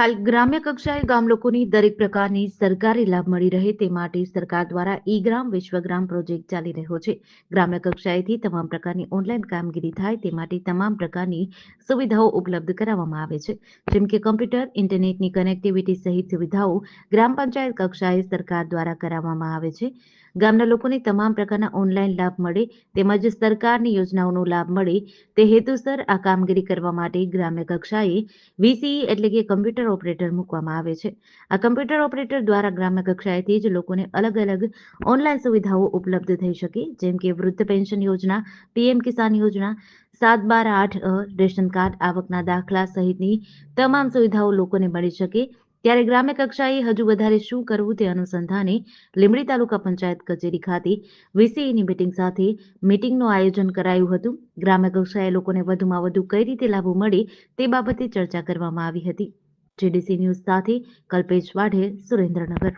હાલ ગ્રામ્ય કક્ષાએ ગામ લોકોની દરેક પ્રકારની સરકારી લાભ મળી રહે તે માટે સરકાર દ્વારા ઈ-ગ્રામ વિશ્વગ્રામ પ્રોજેક્ટ ચાલી રહ્યો છે. ગ્રામ્ય કક્ષાએથી તમામ પ્રકારની ઓનલાઈન કામગીરી થાય તે માટે તમામ પ્રકારની સુવિધાઓ ઉપલબ્ધ કરાવવામાં આવે છે. જેમ કે કમ્પ્યુટર, ઇન્ટરનેટની કનેક્ટિવિટી સહિત સુવિધાઓ ગ્રામ પંચાયત કક્ષાએ સરકાર દ્વારા કરાવવામાં આવે છે. ગામના લોકોને તમામ પ્રકારના ઓનલાઈન લાભ મળે તેમજ સરકારની યોજનાઓનો લાભ મળે તે હેતુસર આ કામગીરી કરવા માટે ગ્રામ્ય કક્ષાએ વીસીઈ એટલે કે કમ્પ્યુટર ઓપરેટર મૂકવામાં આવે છે. આ કમ્પ્યુટર ઓપરેટર દ્વારા ગ્રામ્ય કક્ષાએથી જ લોકોને અલગ-અલગ ઓનલાઈન સુવિધાઓ ઉપલબ્ધ થઈ શકે, જેમ કે વૃદ્ધ પેન્શન યોજના, પીએમ કિસાન યોજના, 7-12-8 રેશન કાર્ડ, આવકના દાખલા સહિતની તમામ સુવિધાઓ લોકોને મળી શકે. ત્યારે ગ્રામ્ય કક્ષાએ હજુ વધારે શું કરવું તે અનુસંધાને લીંબડી તાલુકા પંચાયત કચેરી ખાતે વીસીઈની મીટિંગ સાથે મીટિંગનું આયોજન કરાયું હતું. ગ્રામ્ય કક્ષાએ લોકોને વધુમાં વધુ કઈ રીતે લાભો મળે તે બાબતે ચર્ચા કરવામાં આવી હતી. જેડીસી ન્યૂઝ સાથે કલ્પેશ વાઢેર, સુરેન્દ્રનગર.